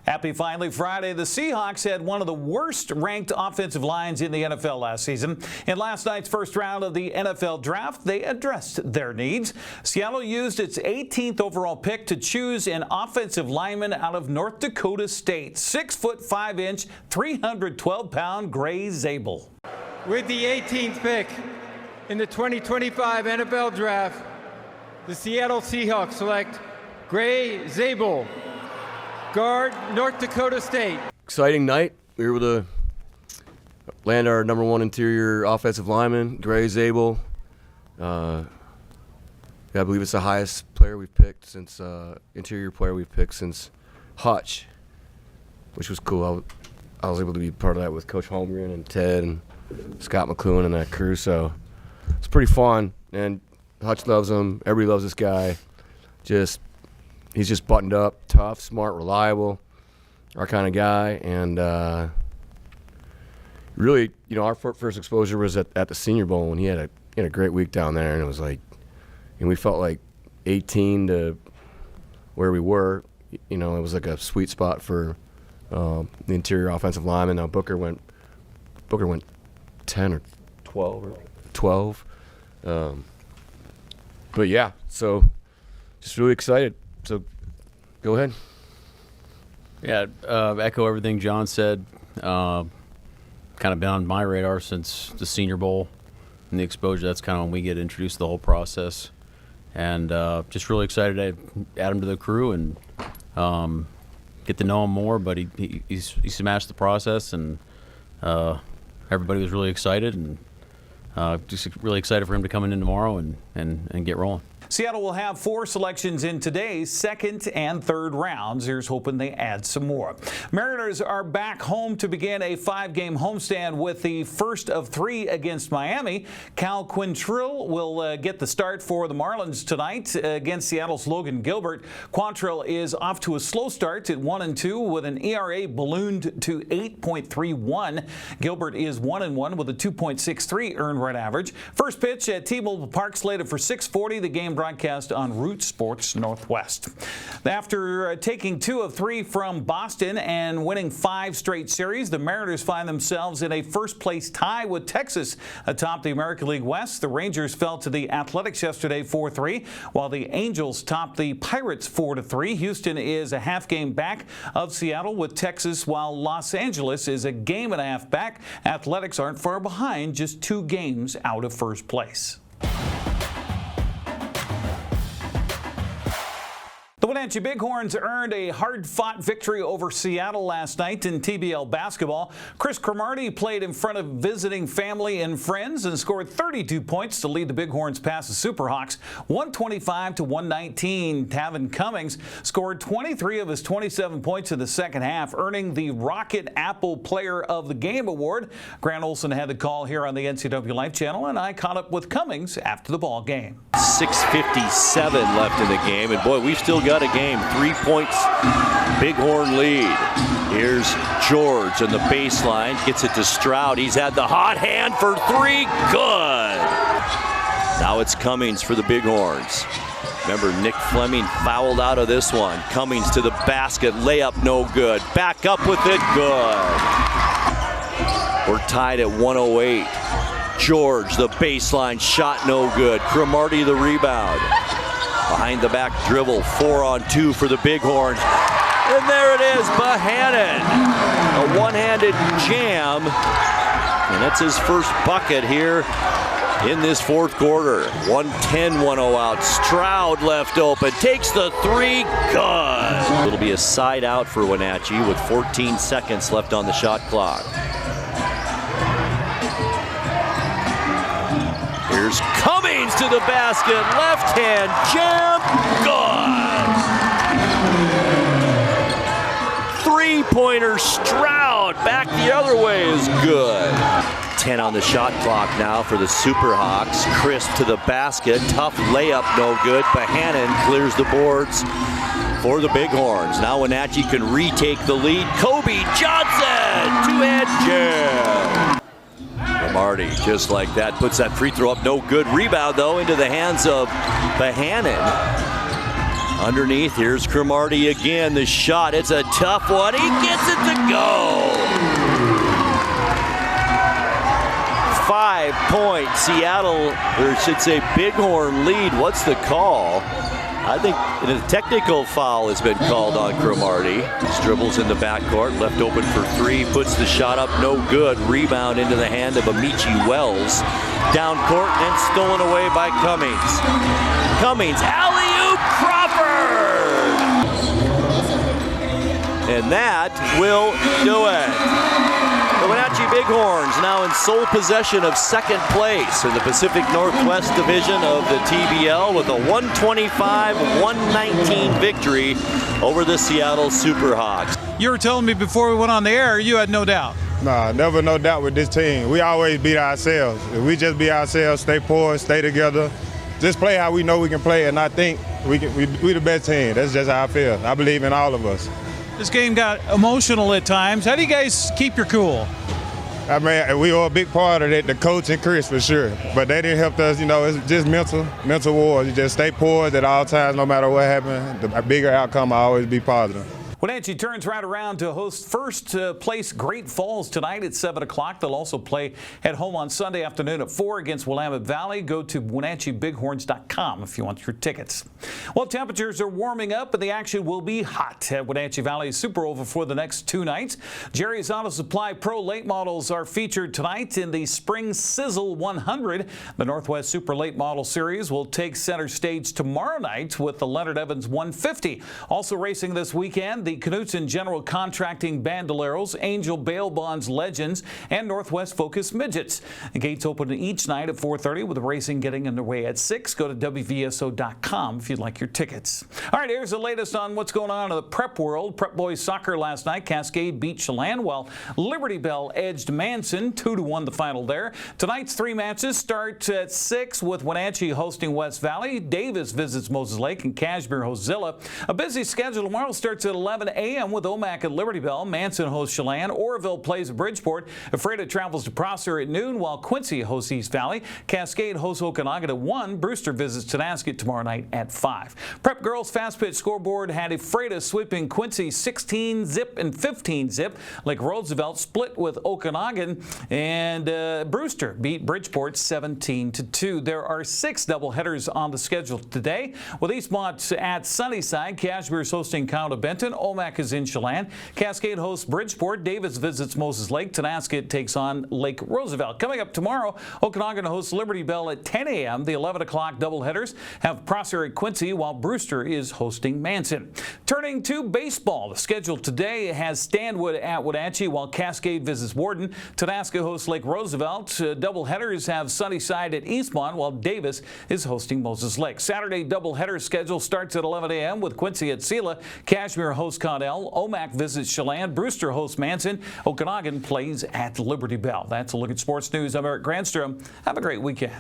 Happy finally Friday. The Seahawks had one of the worst ranked offensive lines in the NFL last season. In last night's first round of the NFL draft, they addressed their needs. Seattle used its 18th overall pick to choose an offensive lineman out of North Dakota State. 6'5", 312-pound Grey Zabel. With the 18th pick in the 2025 NFL draft, the Seattle Seahawks select Grey Zabel, guard, North Dakota State. Exciting night. We were able to land our number one interior offensive lineman, Grey Zabel. I believe it's the highest player we've picked since interior player we've picked since Hutch, which was cool. I was able to be part of that with Coach Holmgren and Ted and Scott McLuhan and that crew. So it's pretty fun. And Hutch loves him. Everybody loves this guy. He's just buttoned up, tough, smart, reliable, our kind of guy. And really, our first exposure was at the Senior Bowl when he had a great week down there. And it was like, and we felt like 18 to where we were, it was like a sweet spot for the interior offensive lineman. Now Booker went 10 or 12. But yeah, so just really excited. So go ahead. Yeah, echo everything John said. Kind of been on my radar since the Senior Bowl and the exposure. That's kind of when we get introduced to the whole process. And just really excited to add him to the crew and get to know him more. But he smashed the process, and everybody was really excited. And just really excited for him to come in tomorrow and get rolling. Seattle will have 4 selections in today's second and third rounds. Here's hoping they add some more. Mariners are back home to begin a 5-game homestand with the first of 3 against Miami. Cal Quantrill will get the start for the Marlins tonight against Seattle's Logan Gilbert. Quantrill is off to a slow start at 1-2 with an ERA ballooned to 8.31. Gilbert is 1-1 with a 2.63 earned run average. First pitch at T-Mobile Park slated for 6:40. The game broadcast on Root Sports Northwest. After taking 2 of 3 from Boston and winning 5 straight series, the Mariners find themselves in a first-place tie with Texas atop the American League West. The Rangers fell to the Athletics yesterday 4-3, while the Angels topped the Pirates 4-3. Houston is a half game back of Seattle with Texas, while Los Angeles is a game and a half back. Athletics aren't far behind, just 2 games out of first place. The Wenatchee Bighorns earned a hard-fought victory over Seattle last night in TBL basketball. Chris Cromartie played in front of visiting family and friends and scored 32 points to lead the Bighorns past the Superhawks, 125-119. Tavin Cummings scored 23 of his 27 points in the second half, earning the Rocket Apple Player of the Game award. Grant Olson had the call here on the NCWLIFE channel, and I caught up with Cummings after the ball game. 6:57 left in the game, and boy, we've still got a game. 3 points, Bighorn lead. Here's George on the baseline, gets it to Stroud. He's had the hot hand for 3, good. Now it's Cummings for the Bighorns. Remember, Nick Fleming fouled out of this one. Cummings to the basket, layup no good. Back up with it, good. We're tied at 108. George, the baseline shot no good. Cromartie the rebound. Behind the back dribble, 4-on-2 for the Bighorns. And there it is, Bohannon. A one-handed jam. And that's his first bucket here in this fourth quarter. 110-1-0 out. Stroud left open, takes the 3, good. It'll be a side out for Wenatchee with 14 seconds left on the shot clock. Here's Cummings to the basket, left hand jam, good. 3-pointer Stroud, back the other way is good. 10 on the shot clock now for the Superhawks. Crisp to the basket, tough layup, no good. Bohannon clears the boards for the Bighorns. Now Wenatchee can retake the lead. Kobe Johnson, 2-hand jam. Marty, just like that, puts that free throw up, no good. Rebound, though, into the hands of Bohannon. Underneath, here's Cromartie again. The shot, it's a tough one. He gets it to go. 5-point Seattle, or I should say Bighorn lead. What's the call? I think a technical foul has been called on Cromartie. Dribbles in the backcourt, left open for three, puts the shot up, no good. Rebound into the hand of Amici Wells. Down court and stolen away by Cummings. Cummings, alley-oop, Crawford! And that will do it. The Wenatchee Bighorns now in sole possession of second place in the Pacific Northwest Division of the TBL with a 125-119 victory over the Seattle Superhawks. You were telling me before we went on the air you had no doubt. Nah, never no doubt with this team. We always beat ourselves. If we just be ourselves, stay poised, stay together, just play how we know we can play, and I think we the best team. That's just how I feel. I believe in all of us. This game got emotional at times. How do you guys keep your cool? I mean, we were a big part of it, the coach and Chris for sure. But they didn't help us, it's just mental wars. You just stay poised at all times, no matter what happens. The bigger outcome will always be positive. Wenatchee turns right around to host first place Great Falls tonight at 7 o'clock. They'll also play at home on Sunday afternoon at 4 against Willamette Valley. Go to WenatcheeBighorns.com if you want your tickets. Well, temperatures are warming up and the action will be hot at Wenatchee Valley Super Oval for the next 2 nights. Jerry's Auto Supply Pro Late Models are featured tonight in the Spring Sizzle 100. The Northwest Super Late Model Series will take center stage tomorrow night with the Leonard Evans 150. Also racing this weekend, the Knutson General Contracting Bandoleros, Angel Bail Bonds Legends, and Northwest Focus Midgets. The gates open each night at 4:30 with the racing getting underway at 6. Go to WVSO.com if you'd like your tickets. All right, here's the latest on what's going on in the prep world. Prep boys soccer last night. Cascade beat Chelan while Liberty Bell edged Manson 2-1 the final there. Tonight's 3 matches start at 6 with Wenatchee hosting West Valley. Davis visits Moses Lake and Kashmir hosts Zilla. A busy schedule tomorrow starts at 11 a.m. with Omak at Liberty Bell. Manson hosts Chelan. Oroville plays at Bridgeport. Ephrata travels to Prosser at noon while Quincy hosts East Valley. Cascade hosts Okanagan at 1. Brewster visits Tonasket tomorrow night at 5. Prep girls fast pitch scoreboard had Ephrata sweeping Quincy 16-zip and 15-zip. Lake Roosevelt split with Okanagan, and Brewster beat Bridgeport 17-2. There are 6 doubleheaders on the schedule today with Eastmont at Sunnyside. Kashmir is hosting County Benton. Omak is in Chelan. Cascade hosts Bridgeport. Davis visits Moses Lake. Tonasket takes on Lake Roosevelt. Coming up tomorrow, Okanagan hosts Liberty Bell at 10 a.m. The 11 o'clock doubleheaders have Prosser at Quincy while Brewster is hosting Manson. Turning to baseball, the schedule today has Stanwood at Wenatchee while Cascade visits Warden. Tonasket hosts Lake Roosevelt. Doubleheaders have Sunnyside at Eastmont while Davis is hosting Moses Lake. Saturday doubleheader schedule starts at 11 a.m. with Quincy at Sela. Kashmir hosts Connell. Omak visits Chelan. Brewster hosts Manson. Okanagan plays at Liberty Bell. That's a look at sports news. I'm Eric Granstrom. Have a great weekend.